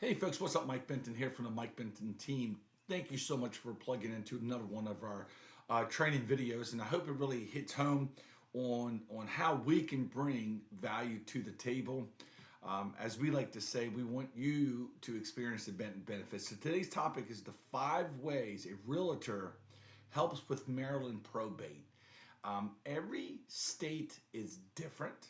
Hey folks, what's up? Mike Benton here from the Mike Benton team. Thank you so much for plugging into another one of our training videos, and I hope it really hits home on how we can bring value to the table. As we like to say, we want you to experience the Benton benefits. So today's topic is the 5 ways a realtor helps with Maryland probate. Every state is different.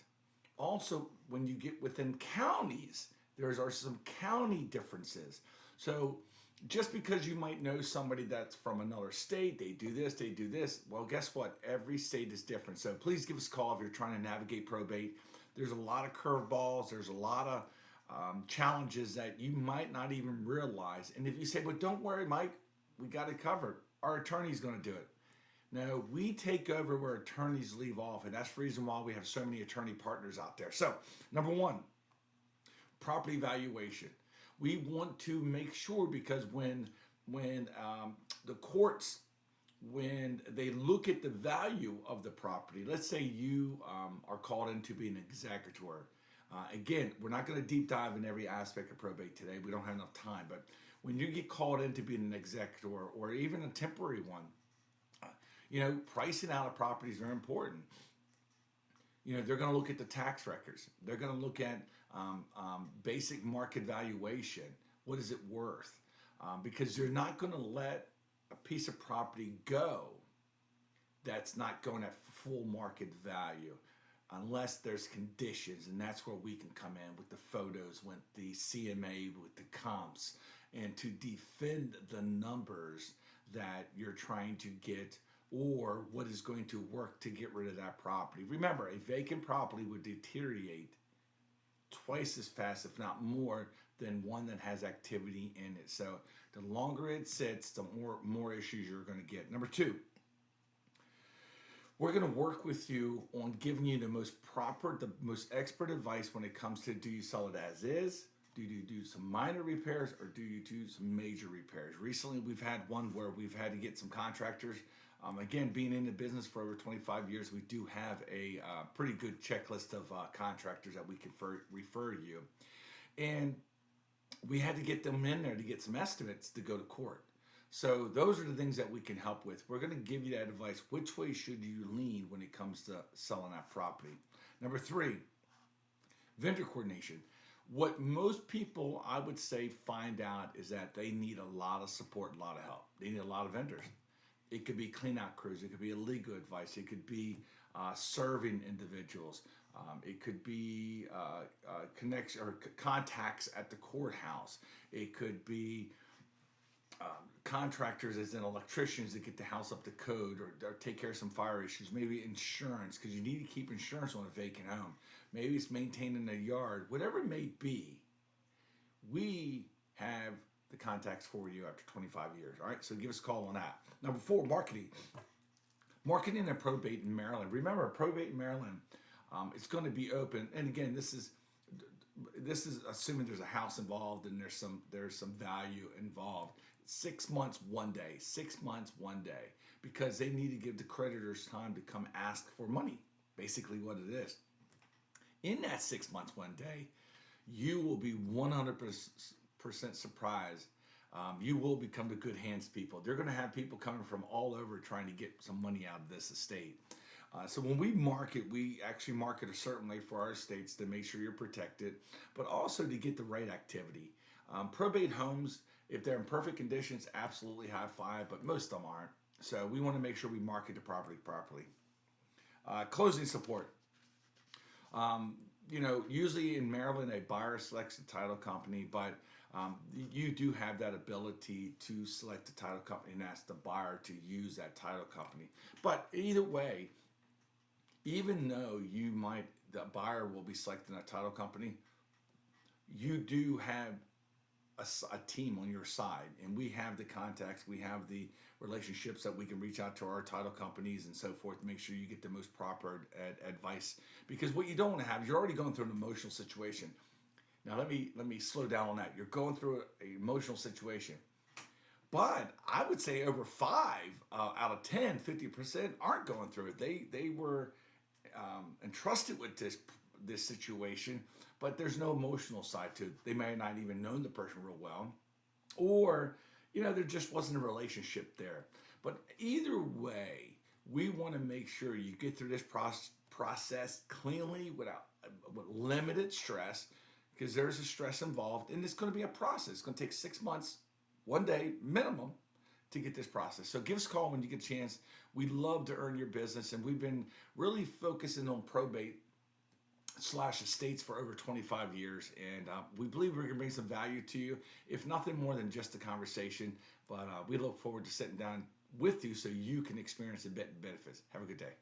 Also, when you get within counties, there are some county differences. So just because you might know somebody that's from another state, they do this, they do this. Well, guess what? Every state is different. So please give us a call if you're trying to navigate probate. There's a lot of curveballs. There's a lot of challenges that you might not even realize. And if you say, well, don't worry, Mike, we got it covered. Our attorney's going to do it. No, we take over where attorneys leave off, and that's the reason why we have so many attorney partners out there. So, number one, property valuation. We want to make sure, because when the courts, when they look at the value of the property, let's say you are called in to be an executor. Again, we're not going to deep dive in every aspect of probate today. We don't have enough time. But when you get called in to be an executor or even a temporary one, pricing out a property is very important. They're going to look at the tax records. They're going to look at basic market valuation. What is it worth? Because you're not going to let a piece of property go that's not going at full market value unless there's conditions. And that's where we can come in with the photos, with the CMA, with the comps, and to defend the numbers that you're trying to get, or what is going to work to get rid of that property. Remember, a vacant property would deteriorate twice as fast, if not more, than one that has activity in it. So the longer it sits, the more issues you're going to get. Number two, we're going to work with you on giving you the most expert advice when it comes to, do you sell it as is? Do you do some minor repairs, or do you do some major repairs? Recently, we've had one where we've had to get some contractors. Again, being in the business for over 25 years, we do have a pretty good checklist of contractors that we can refer you. And we had to get them in there to get some estimates to go to court. So those are the things that we can help with. We're going to give you that advice. Which way should you lean when it comes to selling that property? Number three, vendor coordination. What most people, I would say, find out is that they need a lot of support, a lot of help. They need a lot of vendors. It could be clean-out crews. It could be legal advice. It could be serving individuals. It could be connection or contacts at the courthouse. It could be contractors, as in electricians, that get the house up to code, or take care of some fire issues. Maybe insurance, because you need to keep insurance on a vacant home. Maybe it's maintaining the yard. Whatever it may be, we have the contacts for you after 25 years. All right, so give us a call on that. Number four, marketing. Marketing and probate in Maryland. Remember, probate in Maryland, it's going to be open. And again, this is assuming there's a house involved and there's some value involved. 6 months, 1 day. 6 months, 1 day, because they need to give the creditors time to come ask for money. Basically, what it is. In that 6 months, 1 day, you will be 100% surprised. You will become the good hands people. They're going to have people coming from all over trying to get some money out of this estate. So when we market, we actually market a certain way for our estates to make sure you're protected, but also to get the right activity. Probate homes, if they're in perfect conditions, absolutely high five, but most of them aren't. So we want to make sure we market the property properly. Closing support. Usually in Maryland, a buyer selects a title company, but you do have that ability to select a title company and ask the buyer to use that title company. But either way, even though the buyer will be selecting a title company, you do have a team on your side, and we have the contacts, we have the relationships that we can reach out to our title companies and so forth to make sure you get the most proper advice. Because what you don't want to have, you're already going through an emotional situation. Now let me slow down on that. You're going through an emotional situation, but I would say over 5 out of 10, 50% aren't going through it. They were entrusted with this situation, but there's no emotional side to it. They may not even know the person real well, or there just wasn't a relationship there. But either way, we want to make sure you get through this process cleanly with limited stress, because there's a stress involved, and it's going to be a process. It's going to take 6 months, 1 day minimum, to get this process. So give us a call when you get a chance. We'd love to earn your business, and we've been really focusing on probate slash estates for over 25 years, and we believe we're going to bring some value to you, if nothing more than just a conversation. But we look forward to sitting down with you so you can experience the benefits. Have a good day.